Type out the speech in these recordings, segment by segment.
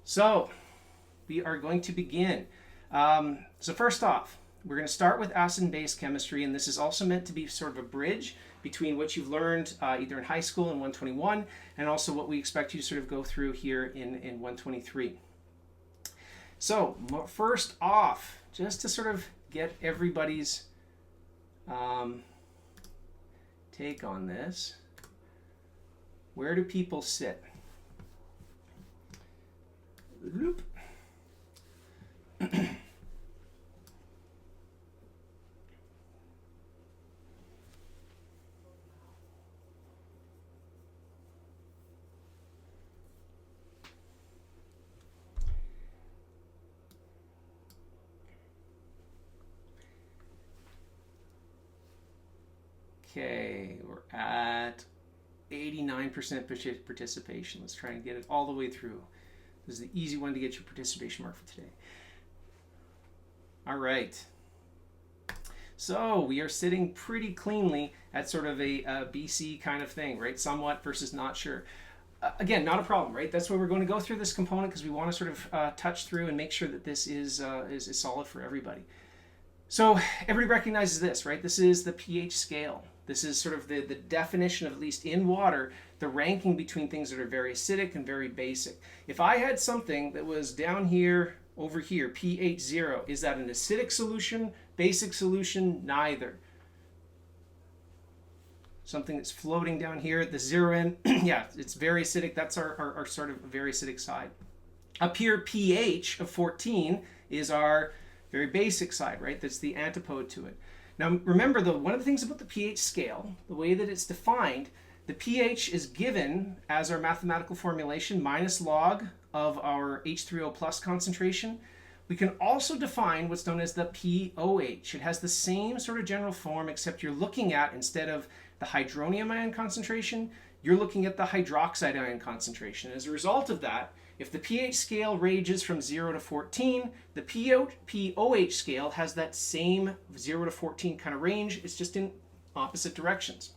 So we are going to begin. So first off, we're going to start with acid and base chemistry, and this is also meant to be sort of a bridge between what you've learned either in high school in 121 and also what we expect you to sort of go through here in 123. So first off, just to sort of get everybody's take on this, where do people sit? Loop. Okay, we're at 89% participation. Let's try and get it all the way through. This is the easy one to get your participation mark for today. All right. So we are sitting pretty cleanly at sort of a BC kind of thing, right? Somewhat versus not sure. Again, not a problem, right? That's why we're going to go through this component because we want to sort of touch through and make sure that this is solid for everybody. So everybody recognizes this, right? This is the pH scale. This is sort of the definition of, at least in water, the ranking between things that are very acidic and very basic. If I had something that was down here, over here, pH 0, is that an acidic solution, basic solution? Neither. Something that's floating down here at the 0 end, yeah, it's very acidic. That's our sort of very acidic side. Up here, pH of 14 is our very basic side, right? That's the antipode to it. Now, remember, though, one of the things about the pH scale, the way that it's defined, the pH is given as our mathematical formulation minus log of our H3O plus concentration. We can also define what's known as the pOH. It has the same sort of general form, except you're looking at, instead of the hydronium ion concentration, you're looking at the hydroxide ion concentration. As a result of that, if the pH scale ranges from 0 to 14, the pOH scale has that same 0 to 14 kind of range. It's just in opposite directions.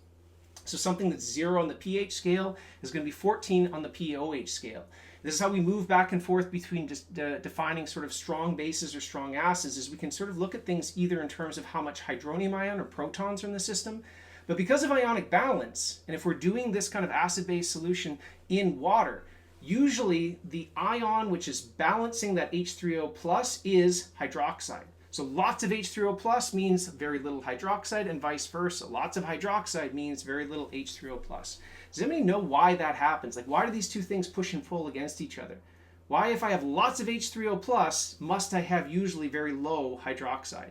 So something that's 0 on the pH scale is going to be 14 on the pOH scale. This is how we move back and forth between just defining sort of strong bases or strong acids, is we can sort of look at things either in terms of how much hydronium ion or protons are in the system. But because of ionic balance, and if we're doing this kind of acid-base solution in water, usually the ion which is balancing that H3O plus is hydroxide. So lots of H3O plus means very little hydroxide, and vice versa. Lots of hydroxide means very little H3O plus. Does anybody know why that happens? Like, why do these two things push and pull against each other? Why, if I have lots of H3O plus, must I have usually very low hydroxide?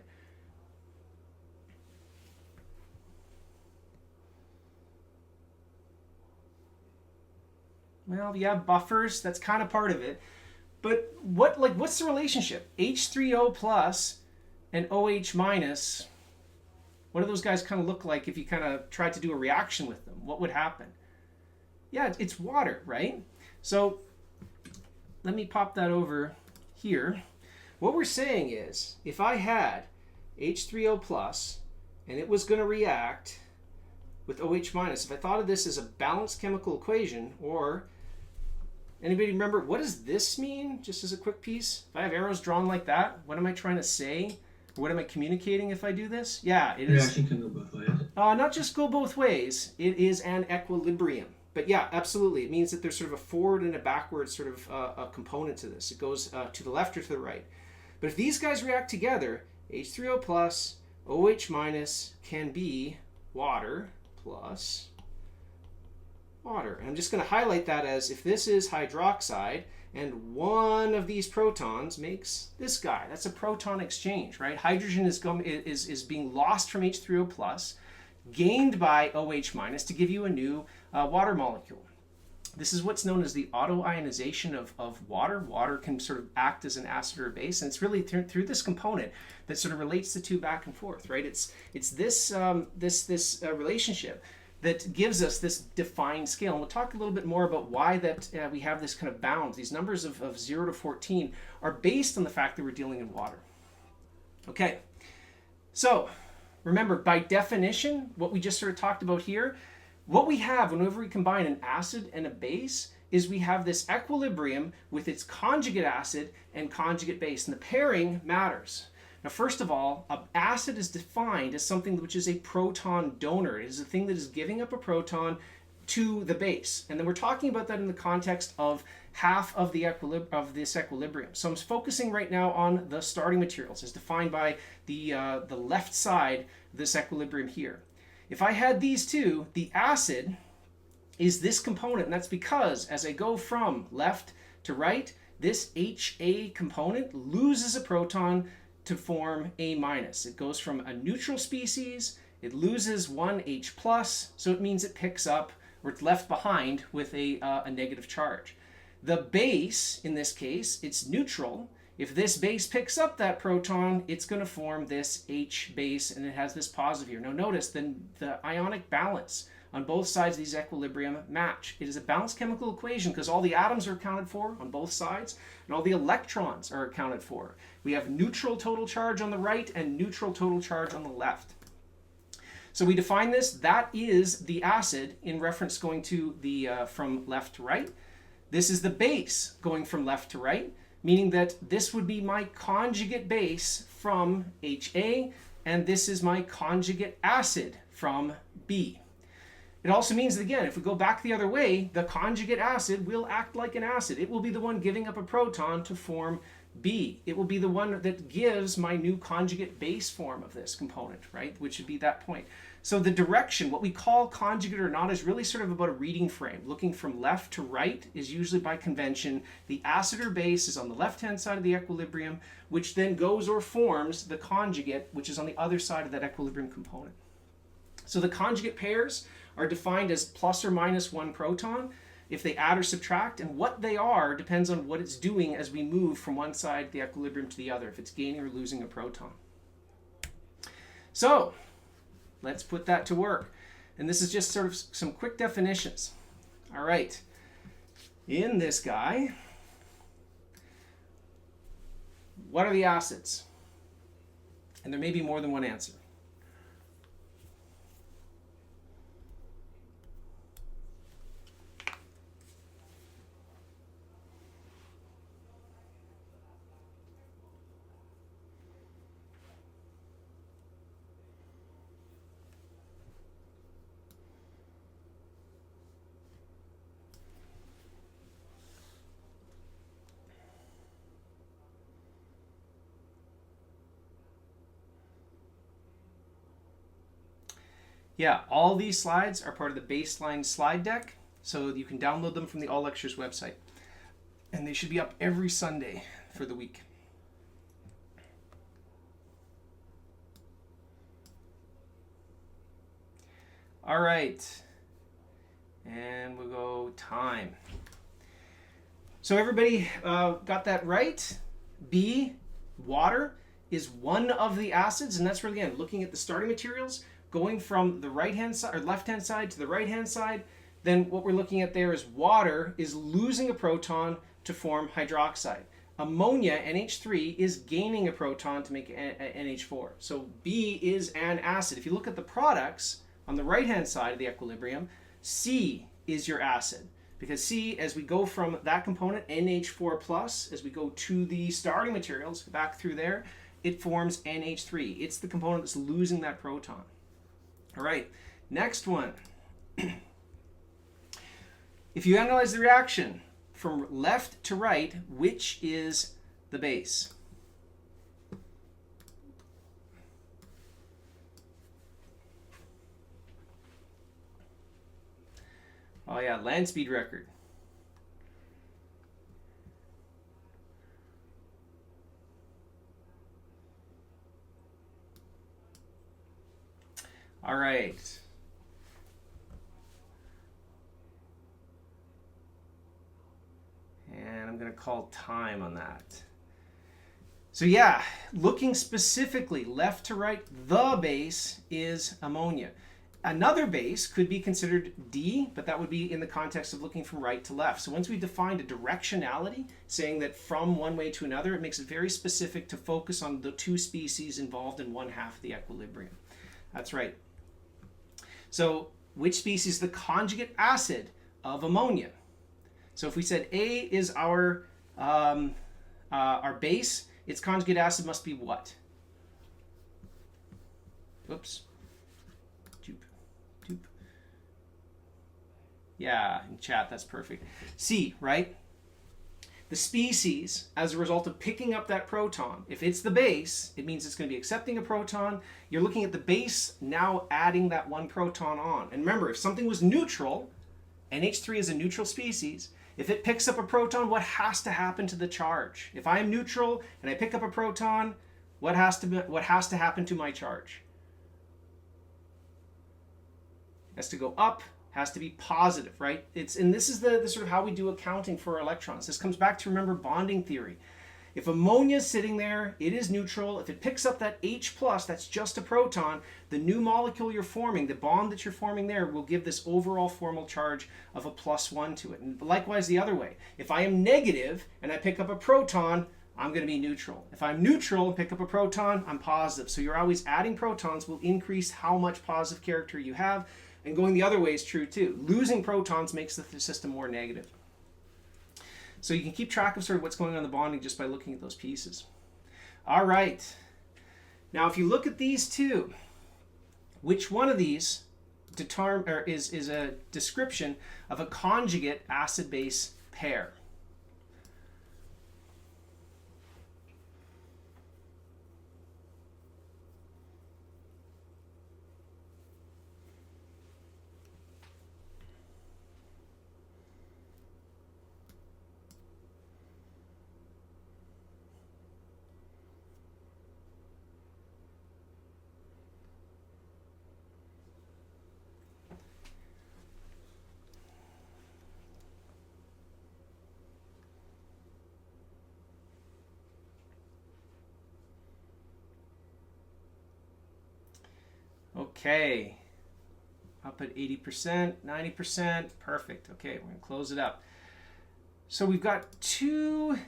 Well, yeah, buffers, that's kind of part of it. But what's the relationship? H3O plus and OH minus, what do those guys kind of look like if you kind of tried to do a reaction with them? What would happen? Yeah, it's water, right? So let me pop that over here. What we're saying is, if I had H3O plus and it was going to react with OH minus, if I thought of this as a balanced chemical equation, or anybody remember, what does this mean? Just as a quick piece, if I have arrows drawn like that, what am I trying to say? Or what am I communicating if I do this? Yeah, it is. Reaction can go both ways. Not just go both ways. It is an equilibrium. But yeah, absolutely. It means that there's sort of a forward and a backward sort of a component to this. It goes to the left or to the right. But if these guys react together, H3O plus, OH minus can be water plus water. And I'm just going to highlight that as if this is hydroxide and one of these protons makes this guy. That's a proton exchange, right? Hydrogen is being lost from H3O plus, gained by OH minus to give you a new water molecule. This is what's known as the autoionization of water. Water can sort of act as an acid or a base, and it's really through this component that sort of relates the two back and forth, right? It's this relationship that gives us this defined scale. And we'll talk a little bit more about why that we have this kind of bound. These numbers of 0 to 14 are based on the fact that we're dealing in water. Okay, so remember, by definition, what we just sort of talked about here, what we have whenever we combine an acid and a base is we have this equilibrium with its conjugate acid and conjugate base, and the pairing matters. Now, first of all, an acid is defined as something which is a proton donor. It is a thing that is giving up a proton to the base. And then we're talking about that in the context of half of this equilibrium. So I'm focusing right now on the starting materials as defined by the left side of this equilibrium here. If I had these two, the acid is this component, and that's because as I go from left to right, this HA component loses a proton to form A minus. It goes from a neutral species, it loses one H plus, so it means it picks up, or it's left behind with a negative charge. The base, in this case, it's neutral. If this base picks up that proton, it's going to form this H base, and it has this positive here. Now notice then the ionic balance on both sides of these equilibrium match. It is a balanced chemical equation because all the atoms are accounted for on both sides, and all the electrons are accounted for. We have neutral total charge on the right and neutral total charge on the left. So we define this, that is the acid in reference going to the from left to right. This is the base going from left to right, meaning that this would be my conjugate base from HA, and this is my conjugate acid from B. It also means that, again, if we go back the other way, the conjugate acid will act like an acid. It will be the one giving up a proton to form B. It will be the one that gives my new conjugate base form of this component, right? Which would be that point. So the direction, what we call conjugate or not, is really sort of about a reading frame. Looking from left to right is usually by convention. The acid or base is on the left-hand side of the equilibrium, which then goes or forms the conjugate, which is on the other side of that equilibrium component. So the conjugate pairs are defined as plus or minus one proton if they add or subtract, and what they are depends on what it's doing as we move from one side of the equilibrium to the other, if it's gaining or losing a proton. So let's put that to work. And this is just sort of some quick definitions. All right, in this guy, what are the acids? And there may be more than one answer. Yeah, all these slides are part of the baseline slide deck, so you can download them from the All Lectures website. And they should be up every Sunday for the week. All right, and we'll go time. So everybody got that right? B, water, is one of the acids, and that's really, again, looking at the starting materials, going from the right-hand side or left-hand side to the right-hand side. Then what we're looking at there is water is losing a proton to form hydroxide. Ammonia, NH3, is gaining a proton to make NH4. So B is an acid. If you look at the products on the right-hand side of the equilibrium, C is your acid. Because C, as we go from that component, NH4 plus, as we go to the starting materials, back through there, it forms NH3. It's the component that's losing that proton. All right, next one. If you analyze the reaction from left to right, which is the base? Oh yeah, land speed record. All right. And I'm going to call time on that. So yeah, looking specifically left to right, the base is ammonia. Another base could be considered D, but that would be in the context of looking from right to left. So once we've defined a directionality, saying that from one way to another, it makes it very specific to focus on the two species involved in one half of the equilibrium. That's right. So which species is the conjugate acid of ammonia? So if we said A is our base, its conjugate acid must be what? Oops. Yeah, in chat, that's perfect. C, right? The species, as a result of picking up that proton, if it's the base, it means it's going to be accepting a proton. You're looking at the base now adding that one proton on. And remember, if something was neutral, NH3 is a neutral species, if it picks up a proton, what has to happen to the charge? If I am neutral and I pick up a proton, what has to happen to my charge? It has to go up, has to be positive, right? And this is the sort of how we do accounting for electrons. This comes back to, remember, bonding theory. If ammonia is sitting there, it is neutral. If it picks up that H+, that's just a proton, the new molecule you're forming, the bond that you're forming there, will give this overall formal charge of a +1 to it. And likewise the other way. If I am negative and I pick up a proton, I'm going to be neutral. If I'm neutral and pick up a proton, I'm positive. So you're always adding protons will increase how much positive character you have. And going the other way is true too. Losing protons makes the system more negative. So you can keep track of sort of what's going on in the bonding just by looking at those pieces. All right. Now if you look at these two, which one of these is a description of a conjugate acid-base pair? Okay, up at 80%, 90%, perfect. Okay, we're gonna close it up. So we've got two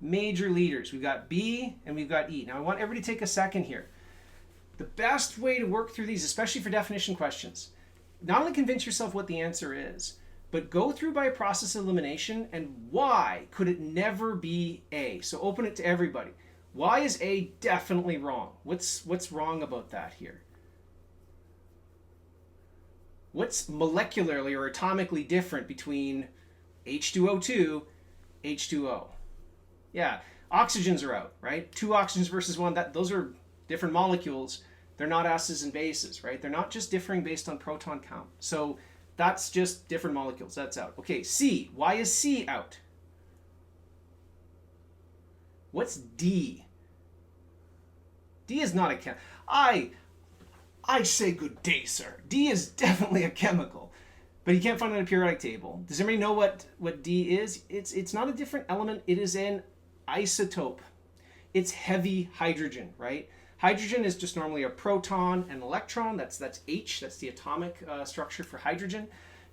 major leaders. We've got B and we've got E. Now I want everybody to take a second here. The best way to work through these, especially for definition questions, not only convince yourself what the answer is, but go through by a process of elimination and why could it never be A? So open it to everybody. Why is A definitely wrong? What's wrong about that here? What's molecularly or atomically different between H2O2, H2O? Yeah, oxygens are out, right? Two oxygens versus one, those are different molecules. They're not acids and bases, right? They're not just differing based on proton count. So that's just different molecules. That's out. Okay, C. Why is C out? What's D? D is not a chem. I say good day, sir. D is definitely a chemical, but you can't find it on a periodic table. Does anybody know what D is? It's not a different element. It is an isotope. It's heavy hydrogen, right? Hydrogen is just normally a proton and electron. That's H. That's the atomic structure for hydrogen.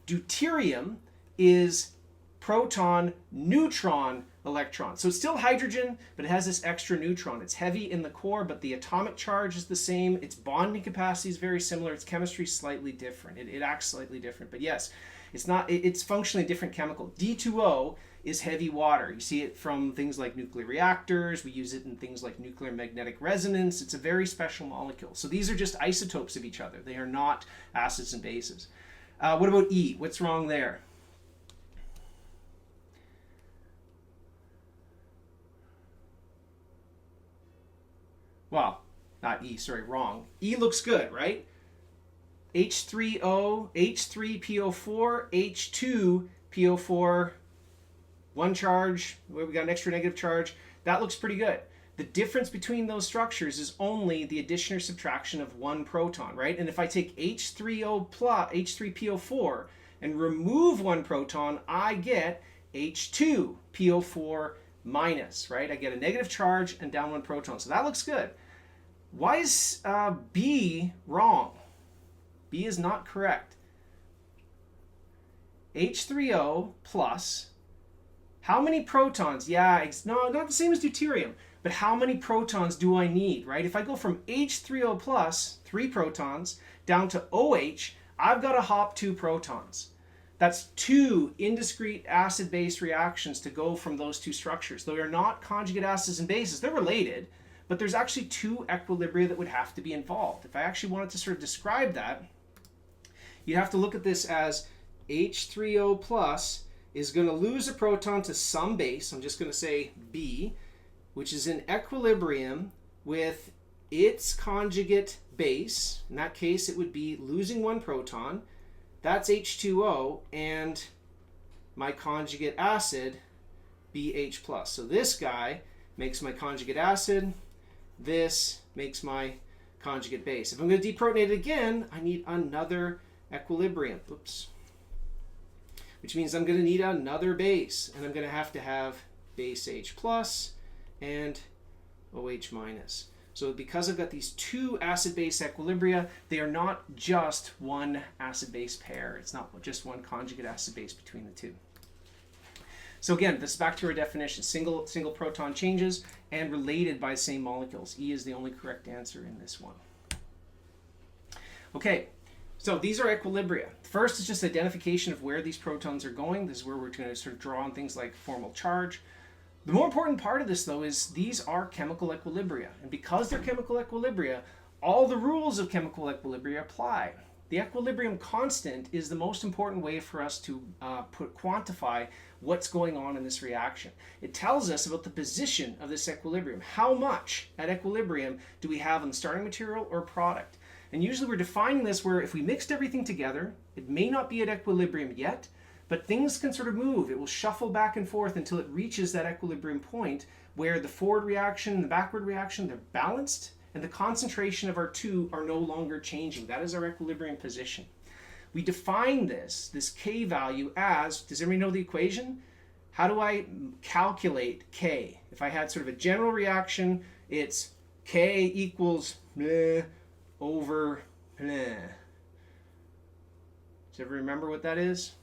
Deuterium is proton, neutron, electron. So it's still hydrogen, but it has this extra neutron. It's heavy in the core, but the atomic charge is the same. Its bonding capacity is very similar. Its chemistry is slightly different. It acts slightly different. But yes, it's functionally a different chemical. D2O is heavy water. You see it from things like nuclear reactors. We use it in things like nuclear magnetic resonance. It's a very special molecule. So these are just isotopes of each other. They are not acids and bases. What about E? What's wrong there? Well, not E, sorry, wrong. E looks good, right? H3O, H3PO4, H2PO4, one charge, where we got an extra negative charge. That looks pretty good. The difference between those structures is only the addition or subtraction of one proton, right? And if I take H3O plus H3PO4 and remove one proton, I get H2PO4 minus, right? I get a negative charge and down one proton. So that looks good. Why is B wrong? B is not correct. H3O plus, how many protons? Yeah, it's not the same as deuterium, but how many protons do I need, right? If I go from H3O plus, 3 protons, down to OH, I've got to hop 2 protons. That's two indiscrete acid-base reactions to go from those two structures. They are not conjugate acids and bases. They're related, but there's actually two equilibria that would have to be involved. If I actually wanted to sort of describe that, you'd have to look at this as H3O plus is going to lose a proton to some base. I'm just going to say B, which is in equilibrium with its conjugate base. In that case, it would be losing one proton. That's H2O, and my conjugate acid, BH plus. So this guy makes my conjugate acid. This makes my conjugate base. If I'm going to deprotonate it again, I need another equilibrium. Oops. Which means I'm going to need another base, and I'm going to have base H plus and OH minus. So because I've got these two acid-base equilibria, they are not just one acid-base pair. It's not just one conjugate acid-base between the two. So again, this is back to our definition. Single proton changes and related by the same molecules. E is the only correct answer in this one. Okay, so these are equilibria. First is just identification of where these protons are going. This is where we're going to sort of draw on things like formal charge. The more important part of this, though, is these are chemical equilibria. And because they're chemical equilibria, all the rules of chemical equilibria apply. The equilibrium constant is the most important way for us to quantify what's going on in this reaction. It tells us about the position of this equilibrium. How much at equilibrium do we have in the starting material or product? And usually we're defining this where if we mixed everything together, it may not be at equilibrium yet, but things can sort of move. It will shuffle back and forth until it reaches that equilibrium point where the forward reaction and the backward reaction, they're balanced, and the concentration of our two are no longer changing. That is our equilibrium position. We define this K value as, does everybody know the equation? How do I calculate K? If I had sort of a general reaction, it's K equals over. Does everybody remember what that is?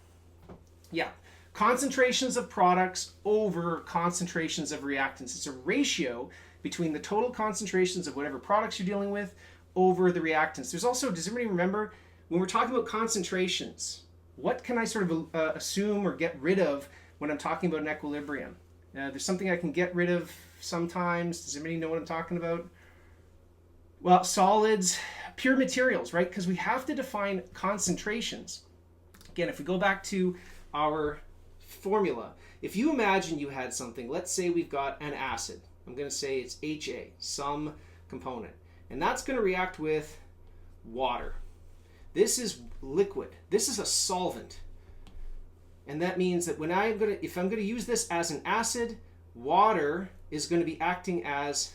Yeah, concentrations of products over concentrations of reactants. It's a ratio between the total concentrations of whatever products you're dealing with over the reactants. There's also, does everybody remember, when we're talking about concentrations, what can I sort of assume or get rid of when I'm talking about an equilibrium? There's something I can get rid of sometimes. Does anybody know what I'm talking about? Well, solids, pure materials, right? Because we have to define concentrations. Again, if we go back to our formula, if you imagine you had something, let's say we've got an acid. I'm going to say it's HA, some component. And that's going to react with water. This is liquid. This is a solvent. And that means that if I'm going to use this as an acid, water is going to be acting as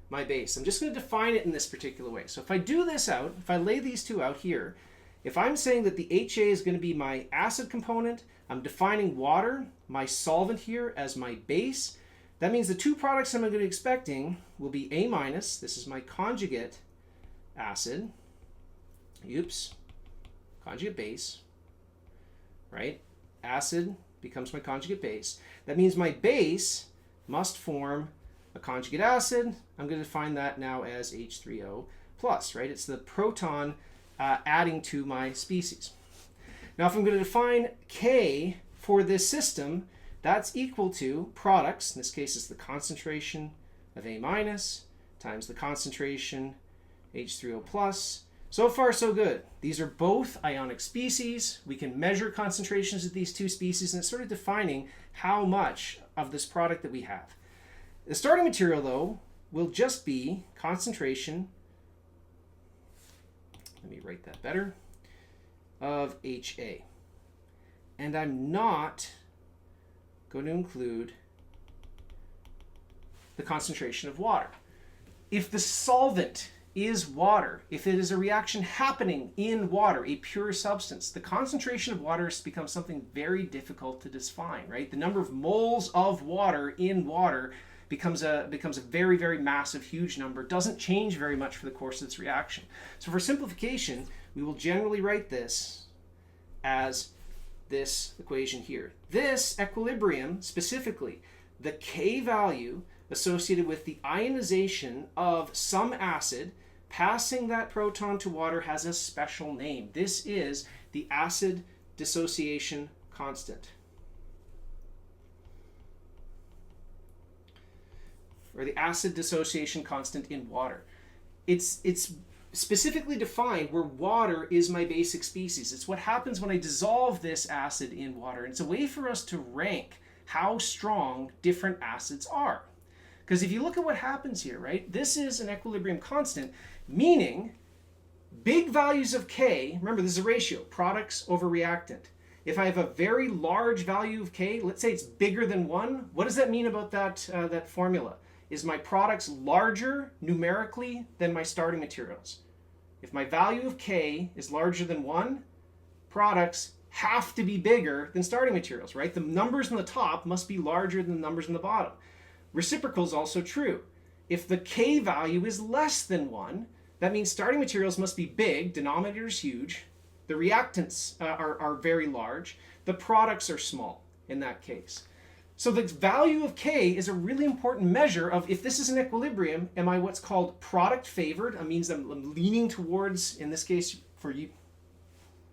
my base. I'm just going to define it in this particular way. So if I do this out, if I lay these two out here, if I'm saying that the HA is going to be my acid component, I'm defining water, my solvent here, as my base. That means the two products I'm going to be expecting will be A minus, this is my conjugate acid, conjugate base, right? Acid becomes my conjugate base. That means my base must form a conjugate acid. I'm going to define that now as H3O plus, right? It's the proton adding to my species. Now, if I'm going to define K for this system, that's equal to products. In this case, it's the concentration of A minus times the concentration H3O plus. So far, so good. These are both ionic species. We can measure concentrations of these two species, and it's sort of defining how much of this product that we have. The starting material, though, will just be concentration, let me write that better, of HA. And I'm not going to include the concentration of water. If the solvent is water, if it is a reaction happening in water, a pure substance, the concentration of water has become something very difficult to define, right? The number of moles of water in water becomes a very, very massive, huge number. It doesn't change very much for the course of this reaction. So for simplification, we will generally write this as this equation here. This equilibrium, specifically, the K value associated with the ionization of some acid passing that proton to water has a special name. This is the acid dissociation constant. Or the acid dissociation constant in water. It's specifically defined where water is my basic species. It's what happens when I dissolve this acid in water. And it's a way for us to rank how strong different acids are. Because if you look at what happens here, right, this is an equilibrium constant, meaning big values of K, remember this is a ratio, products over reactant. If I have a very large value of K, let's say it's bigger than 1, what does that mean about that formula? Is my products larger numerically than my starting materials? If my value of K is larger than 1, products have to be bigger than starting materials, right? The numbers on the top must be larger than the numbers on the bottom. Reciprocal is also true. If the K value is less than 1, that means starting materials must be big, denominator is huge, the reactants are very large, the products are small in that case. So the value of K is a really important measure of if this is an equilibrium, am I what's called product favored? It means I'm leaning towards, in this case, for you.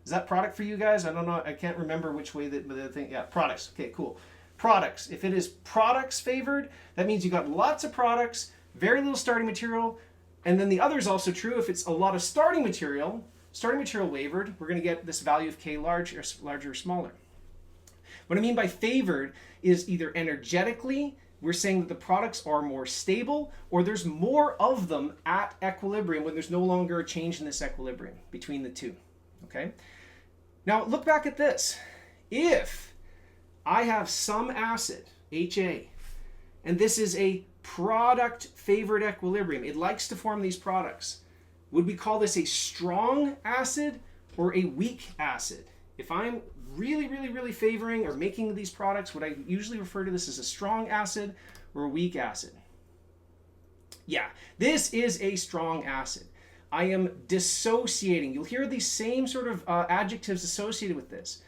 Is that product for you guys? I don't know. I can't remember which way the thing. Yeah, products. Okay, cool. Products. If it is products favored, that means you got lots of products, very little starting material. And then the other is also true. If it's a lot of starting material favored, we're going to get this value of K larger or smaller. What I mean by favored is either energetically, we're saying that the products are more stable, or there's more of them at equilibrium when there's no longer a change in this equilibrium between the two. Okay? Now look back at this. If I have some acid, HA, and this is a product favored equilibrium, it likes to form these products. Would we call this a strong acid or a weak acid? If I'm really favoring or making these products, would I usually refer to this as a strong acid or a weak acid? Yeah, this is a strong acid. I am dissociating. You'll hear these same sort of adjectives associated with this.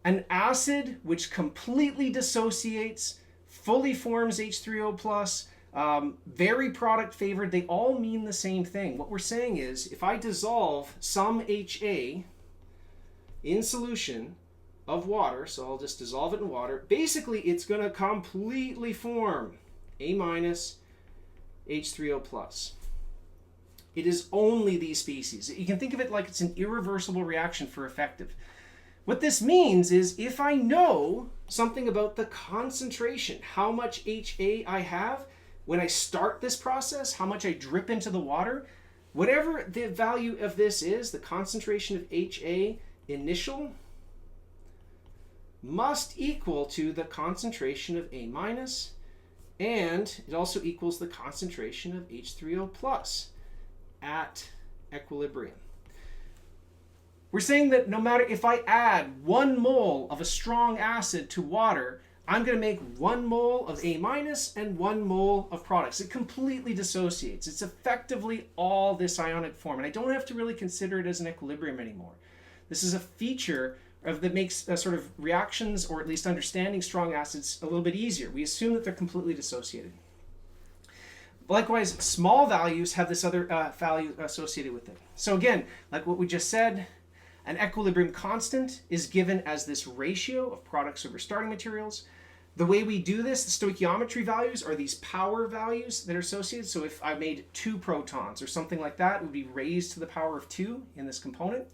An acid which completely dissociates, fully forms H3O+, very product favored, they all mean the same thing. What we're saying is, if I dissolve some HA in solution of water, so I'll just dissolve it in water, basically it's going to completely form A- H3O+. It is only these species. You can think of it like it's an irreversible reaction for effective. What this means is if I know something about the concentration, how much HA I have when I start this process, how much I drip into the water, whatever the value of this is, the concentration of HA initial must equal to the concentration of A-, and it also equals the concentration of H3O+ at equilibrium. We're saying that no matter if I add 1 mole of a strong acid to water, I'm going to make 1 mole of A- and 1 mole of products. It completely dissociates. It's effectively all this ionic form, and I don't have to really consider it as an equilibrium anymore. This is a feature that makes sort of reactions, or at least understanding strong acids, a little bit easier. We assume that they're completely dissociated. Likewise, small values have this other value associated with it. So again, like what we just said, an equilibrium constant is given as this ratio of products over starting materials. The way we do this, the stoichiometry values are these power values that are associated. So if I made 2 protons or something like that, it would be raised to the power of 2 in this component.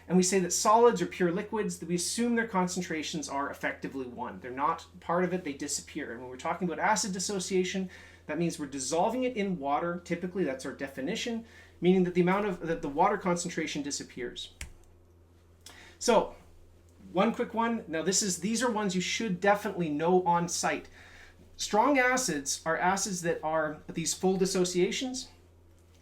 And we say that solids or pure liquids, that we assume their concentrations are effectively 1. They're not part of it, they disappear. And when we're talking about acid dissociation, that means we're dissolving it in water. Typically, that's our definition, meaning that the amount of the water concentration disappears. So, one quick one. Now, these are ones you should definitely know on site. Strong acids are acids that are these full dissociations.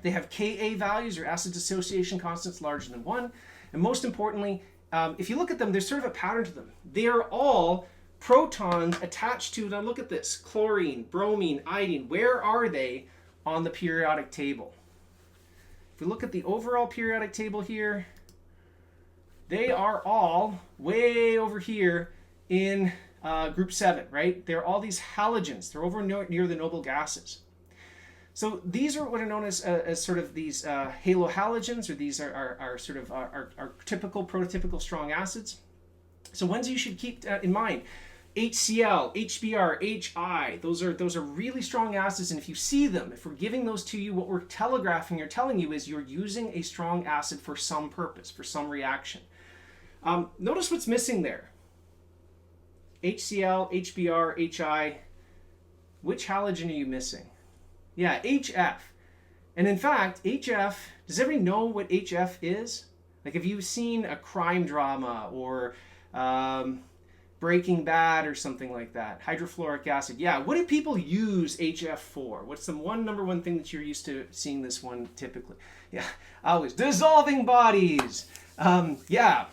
They have Ka values, or acid dissociation constants, larger than 1. And most importantly, if you look at them, there's sort of a pattern to them. They are all protons attached to, now look at this, chlorine, bromine, iodine. Where are they on the periodic table? If we look at the overall periodic table here, they are all way over here in group 7, right? They're all these halogens. They're over near the noble gases. So these are what are known as sort of these halohalogens, or these are sort of our typical, prototypical strong acids. So ones you should keep in mind: HCl, HBr, HI. Those are really strong acids, and if you see them, if we're giving those to you, what we're telegraphing or telling you is you're using a strong acid for some purpose, for some reaction. Notice what's missing there. HCl, HBr, HI. Which halogen are you missing? Yeah, HF. And in fact, HF, does everybody know what HF is? Like, have you seen a crime drama or Breaking Bad or something like that? Hydrofluoric acid. Yeah, what do people use HF for? What's the number one thing that you're used to seeing this one typically? Yeah, always dissolving bodies. Yeah.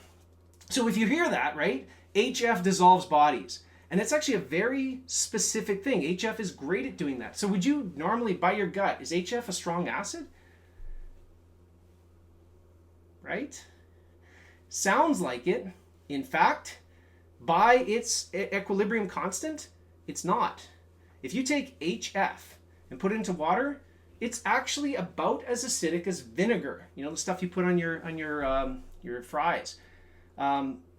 So if you hear that, right, HF dissolves bodies. And it's actually a very specific thing. HF is great at doing that. So would you normally, by your gut, is HF a strong acid? Right? Sounds like it. In fact, by its equilibrium constant, it's not. If you take HF and put it into water, it's actually about as acidic as vinegar. You know, the stuff you put on your fries.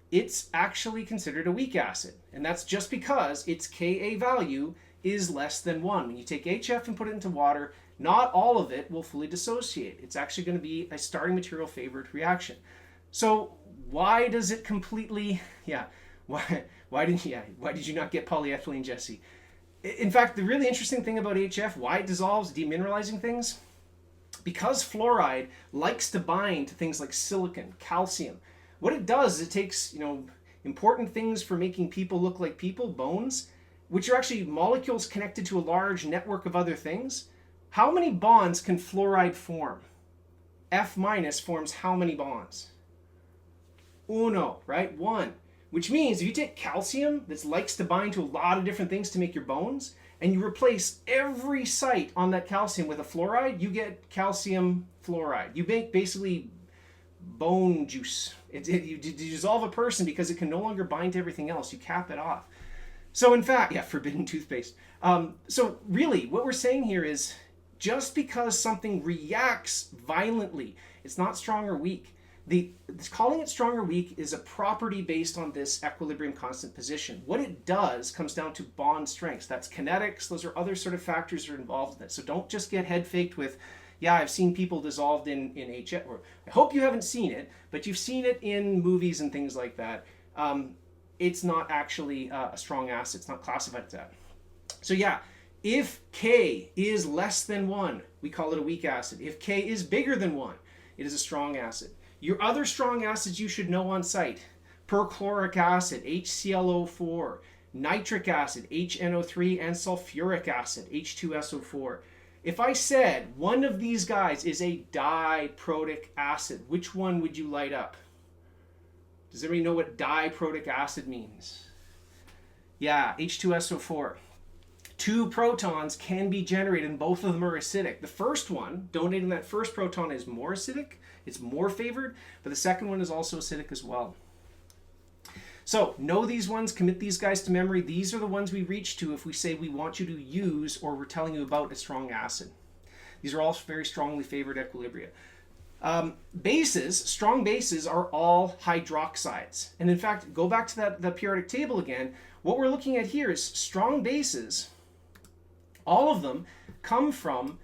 It's actually considered a weak acid. And that's just because its Ka value is less than 1. When you take HF and put it into water, not all of it will fully dissociate. It's actually going to be a starting material favored reaction. So why does it completely, why did you not get polyethylene, Jesse? In fact, the really interesting thing about HF, why it dissolves, demineralizing things, because fluoride likes to bind to things like silicon, calcium. What it does is it takes, important things for making people look like people, bones, which are actually molecules connected to a large network of other things. How many bonds can fluoride form? F- forms how many bonds? Uno, right? 1. Which means if you take calcium that likes to bind to a lot of different things to make your bones, and you replace every site on that calcium with a fluoride, you get calcium fluoride. You make basically bone juice. You dissolve a person because it can no longer bind to everything else. You cap it off. So in fact, forbidden toothpaste. So really, what we're saying here is just because something reacts violently, it's not strong or weak. Calling it strong or weak is a property based on this equilibrium constant position. What it does comes down to bond strengths. That's kinetics. Those are other sort of factors that are involved in it. So don't just get head faked with, I've seen people dissolved in HF, or I hope you haven't seen it, but you've seen it in movies and things like that. It's not actually a strong acid. It's not classified as that. So if K is less than 1, we call it a weak acid. If K is bigger than 1, it is a strong acid. Your other strong acids you should know on site: perchloric acid, HClO4, nitric acid, HNO3, and sulfuric acid, H2SO4. If I said one of these guys is a diprotic acid, which one would you light up? Does everybody know what diprotic acid means? H2SO4. 2 protons can be generated and both of them are acidic. The first one, donating that first proton, is more acidic. It's more favored, but the second one is also acidic as well. So know these ones, commit these guys to memory. These are the ones we reach to if we say we want you to use or we're telling you about a strong acid. These are all very strongly favored equilibria. Bases, strong bases, are all hydroxides. And in fact, go back to that periodic table again. What we're looking at here is strong bases. All of them come from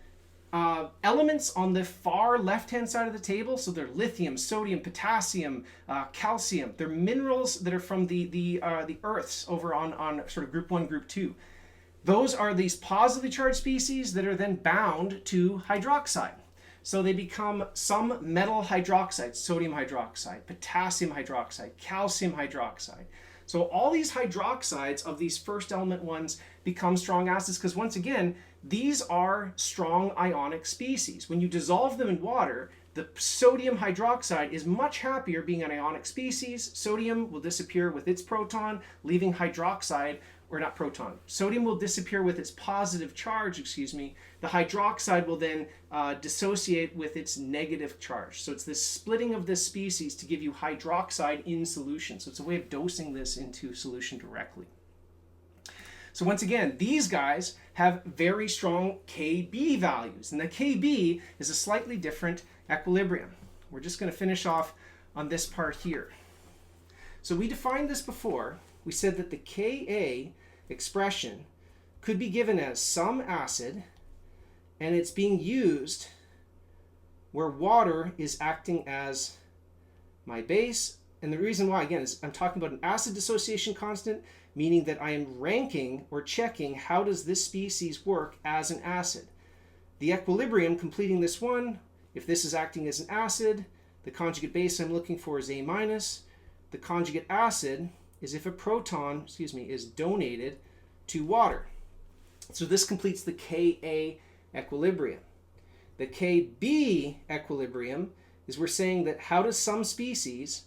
elements on the far left-hand side of the table. So they're lithium, sodium, potassium, calcium. They're minerals that are from the earths over on sort of group 1, group 2. Those are these positively charged species that are then bound to hydroxide. So they become some metal hydroxides: sodium hydroxide, potassium hydroxide, calcium hydroxide. So all these hydroxides of these first element ones become strong acids because, once again, these are strong ionic species. When you dissolve them in water, the sodium hydroxide is much happier being an ionic species. Sodium will disappear with its proton, leaving hydroxide, or not proton. Sodium will disappear with its positive charge, The hydroxide will then dissociate with its negative charge. So it's this splitting of this species to give you hydroxide in solution. So it's a way of dosing this into solution directly. So once again, these guys have very strong Kb values, and the Kb is a slightly different equilibrium. We're just going to finish off on this part here. So we defined this before. We said that the Ka expression could be given as some acid, and it's being used where water is acting as my base. And the reason why, again, is I'm talking about an acid dissociation constant, meaning that I am ranking or checking how does this species work as an acid. The equilibrium completing this one, if this is acting as an acid, the conjugate base I'm looking for is A minus. The conjugate acid is if a proton, is donated to water. So this completes the Ka equilibrium. The Kb equilibrium is we're saying that how does some species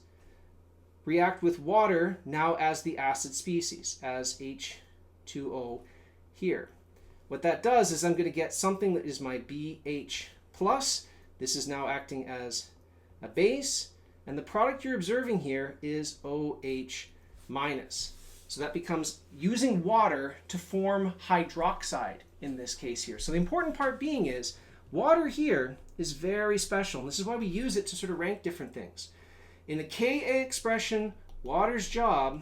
react with water now as the acid species, as H2O here. What that does is I'm going to get something that is my BH plus. This is now acting as a base, and the product you're observing here is OH minus. So that becomes using water to form hydroxide in this case here. So the important part being is water here is very special, and this is why we use it to sort of rank different things. In the Ka expression, water's job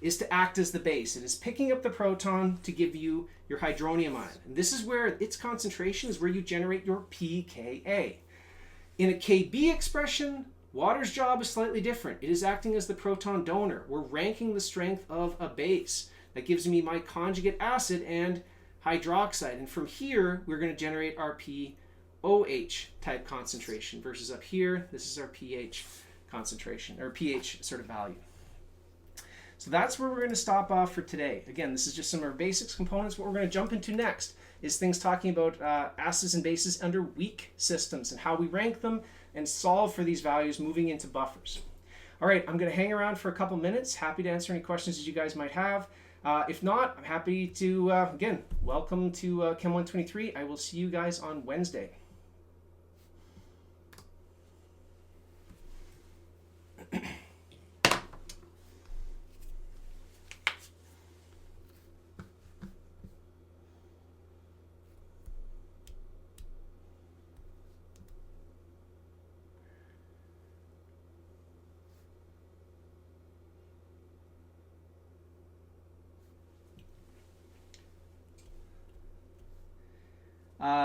is to act as the base. It is picking up the proton to give you your hydronium ion. And this is where its concentration is where you generate your pKa. In a Kb expression, water's job is slightly different. It is acting as the proton donor. We're ranking the strength of a base. That gives me my conjugate acid and hydroxide. And from here, we're going to generate our POH type concentration versus up here, this is our pH concentration, or pH sort of value. So that's where we're going to stop off for today. Again, this is just some of our basics components. What we're going to jump into next is things talking about acids and bases under weak systems and how we rank them and solve for these values moving into buffers. All right, I'm going to hang around for a couple minutes. Happy to answer any questions that you guys might have. If not, I'm happy to, again, welcome to Chem 123. I will see you guys on Wednesday.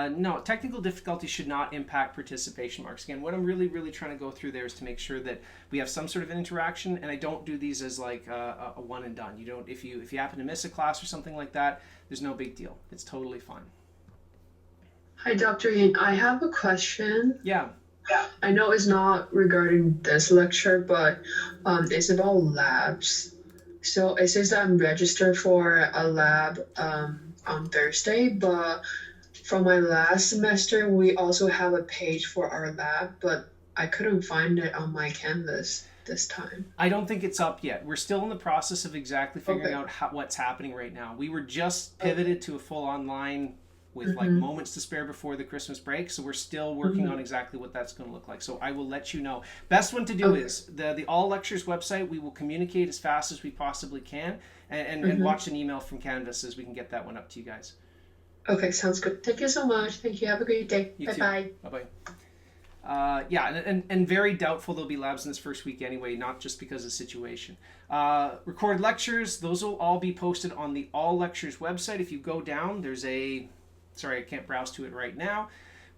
No, technical difficulty should not impact participation marks. Again, what I'm really trying to go through there is to make sure that we have some sort of an interaction, and I don't do these as like a one and done. You don't, if you happen to miss a class or something like that, there's no big deal. It's totally fine. Hi, Dr. Yin. I have a question. Yeah. I know it's not regarding this lecture, but it's about labs. So it says that I'm registered for a lab on Thursday, but from my last semester, we also have a page for our lab, but I couldn't find it on my Canvas this time. I don't think it's up yet. We're still in the process of exactly figuring out what's happening right now. We were just pivoted to a full online with like moments to spare before the Christmas break, so we're still working on exactly what that's going to look like. So I will let you know. Best one to do is the All Lectures website. We will communicate as fast as we possibly can, and watch an email from Canvas as we can get that one up to you guys. Okay, sounds good. Thank you so much. Thank you. Have a great day. Bye-bye. Bye-bye. Yeah, and very doubtful there'll be labs in this first week anyway, not just because of situation. Recorded lectures, those will all be posted on the All Lectures website. If you go down, there's a, sorry, I can't browse to it right now,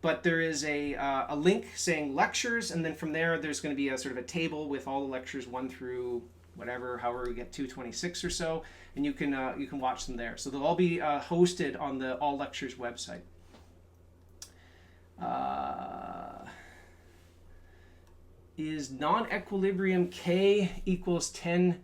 but there is a link saying lectures, and then from there's going to be a sort of a table with all the lectures 1 through whatever, however we get 226 or so, and you can watch them there. So they'll all be hosted on the All Lectures website. Is non-equilibrium K equals 10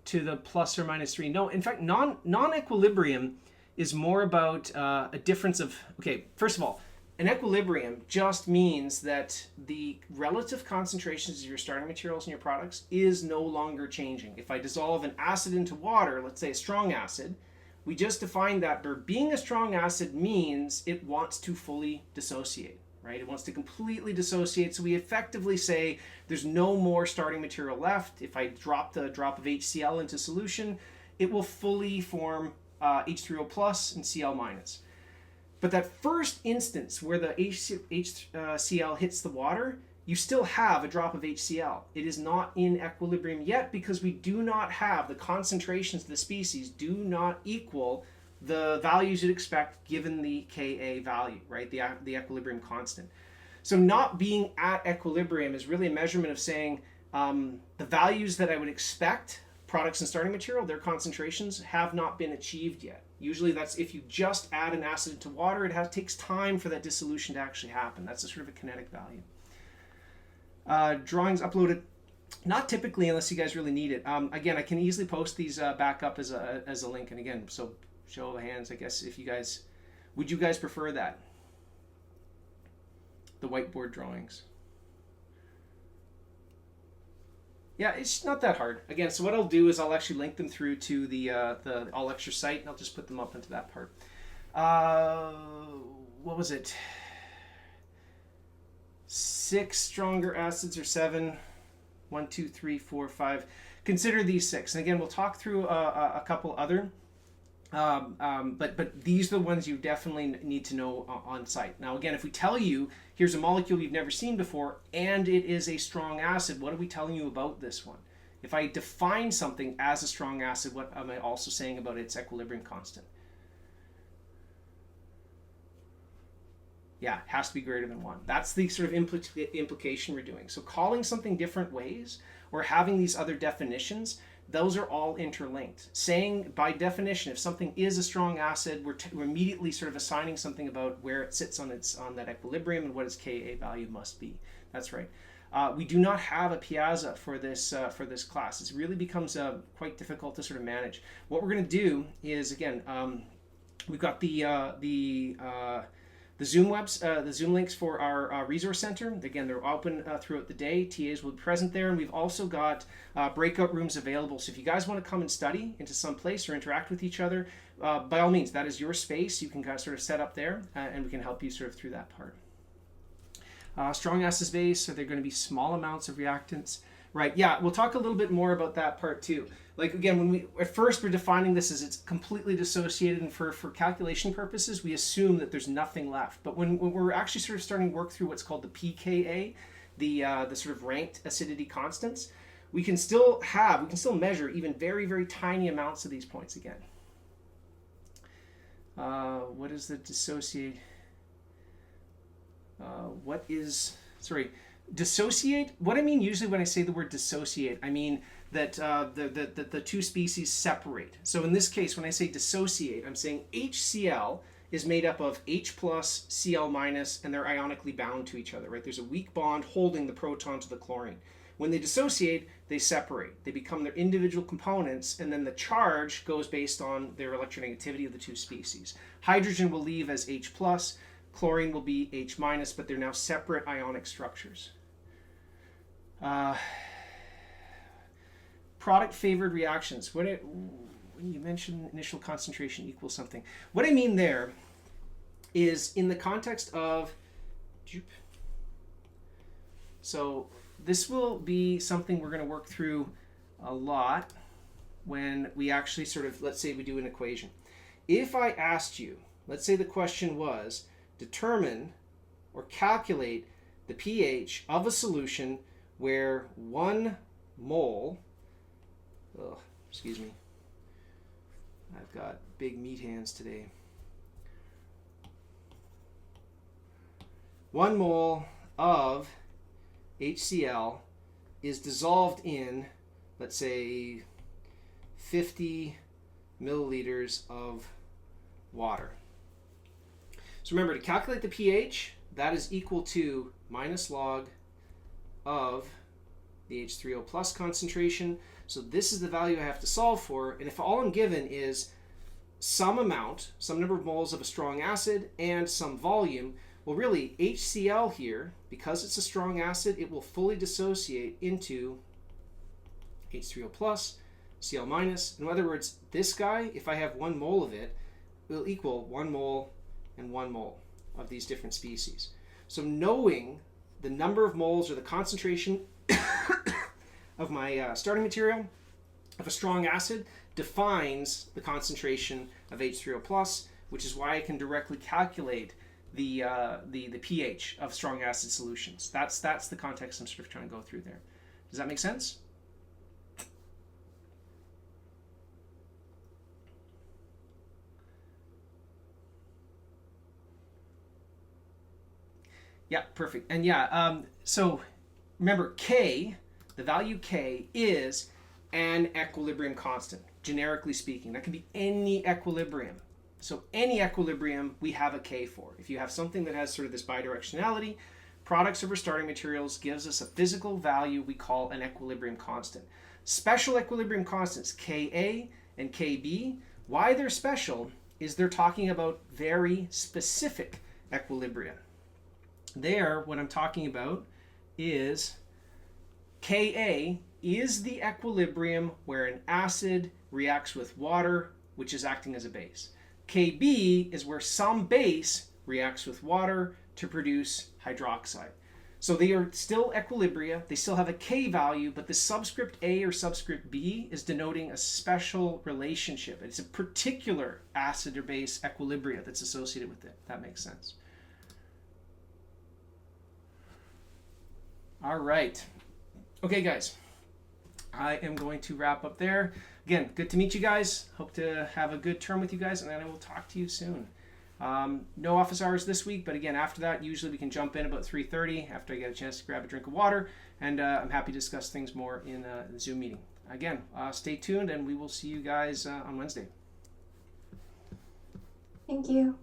to the plus or minus 3? No, in fact, non-equilibrium is more about a difference of, okay, first of all, an equilibrium just means that the relative concentrations of your starting materials in your products is no longer changing. If I dissolve an acid into water, let's say a strong acid, we just defined that being a strong acid means it wants to fully dissociate, right? It wants to completely dissociate. So we effectively say there's no more starting material left. If I drop the drop of HCl into solution, it will fully form H3O plus and Cl minus. But that first instance where the HCl hits the water you still have a drop of HCl. It is not in equilibrium yet because we do not have the concentrations of the species do not equal the values you'd expect given the Ka value, right? The equilibrium constant. So not being at equilibrium is really a measurement of saying the values that I would expect products and starting material, their concentrations have not been achieved yet. Usually that's if you just add an acid into water, it takes time for that dissolution to actually happen. That's a sort of a kinetic value. Drawings uploaded, not typically unless you guys really need it. Again, I can easily post these back up as a link. And again, so show of hands, I guess, if you guys, would you guys prefer that? The whiteboard drawings. Yeah, it's not that hard. Again, so what I'll do is I'll actually link them through to the All Lecture site, and I'll just put them up into that part. What was it? 6 stronger acids or 7? 1, 2, 3, 4, 5. Consider these 6. And again, we'll talk through a couple other. But these are the ones you definitely need to know on site. Now, again, if we tell you, here's a molecule you've never seen before, and it is a strong acid, what are we telling you about this one? If I define something as a strong acid, what am I also saying about its equilibrium constant? Yeah, it has to be greater than 1. That's the sort of implication we're doing. So calling something different ways or having these other definitions, those are all interlinked. Saying by definition, if something is a strong acid, we're immediately sort of assigning something about where it sits on that equilibrium and what its Ka value must be. That's right. We do not have a Piazza for this class. It really becomes quite difficult to sort of manage. What we're going to do is, again, we've got the Zoom links for our resource center. Again, they're open throughout the day. TAs will be present there, and we've also got breakout rooms available. So if you guys want to come and study into some place or interact with each other, by all means, that is your space. You can kind of sort of set up there, and we can help you sort of through that part. Strong acid base, are there going to be small amounts of reactants? Right, yeah, we'll talk a little bit more about that part too. Like, again, when we at first we're defining this as it's completely dissociated, and for calculation purposes, we assume that there's nothing left. But when we're actually sort of starting to work through what's called the pKa, the sort of ranked acidity constants, we can still measure even very, very tiny amounts of these points again. What is the dissociate? Dissociate, what I mean usually when I say the word dissociate, I mean that the two species separate. So in this case, when I say dissociate, I'm saying HCl is made up of H plus, Cl minus, and they're ionically bound to each other, right? There's a weak bond holding the proton to the chlorine. When they dissociate, they separate. They become their individual components, and then the charge goes based on their electronegativity of the two species. Hydrogen will leave as H plus, chlorine will be H minus, but they're now separate ionic structures. Product favored reactions. When you mention initial concentration equals something, what I mean there is in the context of, so this will be something we're going to work through a lot when we actually sort of, let's say we do an equation. If I asked you, let's say the question was, determine or calculate the pH of a solution where 1 mole, excuse me, I've got big meat hands today. 1 mole of HCl is dissolved in, let's say, 50 milliliters of water. So remember, to calculate the pH, that is equal to minus log of the H3O plus concentration. So this is the value I have to solve for. And if all I'm given is some amount, some number of moles of a strong acid and some volume, well, really, HCl here, because it's a strong acid, it will fully dissociate into H3O plus, Cl minus. In other words, this guy, if I have 1 mole of it, will equal 1 mole and 1 mole of these different species. So knowing the number of moles or the concentration of my starting material of a strong acid defines the concentration of H3O plus, which is why I can directly calculate the pH of strong acid solutions. That's the context I'm sort of trying to go through there. Does that make sense? Yeah, perfect. And yeah, so remember K, the value K is an equilibrium constant, generically speaking. That can be any equilibrium. So any equilibrium we have a K for. If you have something that has sort of this bidirectionality, products over starting materials gives us a physical value we call an equilibrium constant. Special equilibrium constants, Ka and Kb, why they're special is they're talking about very specific equilibria. There, what I'm talking about is Ka is the equilibrium where an acid reacts with water, which is acting as a base. Kb is where some base reacts with water to produce hydroxide. So they are still equilibria, they still have a K value, but the subscript A or subscript B is denoting a special relationship. It's a particular acid or base equilibria that's associated with it. That makes sense. All right. Okay, guys. I am going to wrap up there. Again, good to meet you guys. Hope to have a good term with you guys, and then I will talk to you soon. No office hours this week, but again, after that, usually we can jump in about 3:30 after I get a chance to grab a drink of water, and I'm happy to discuss things more in the Zoom meeting. Again, stay tuned, and we will see you guys on Wednesday. Thank you.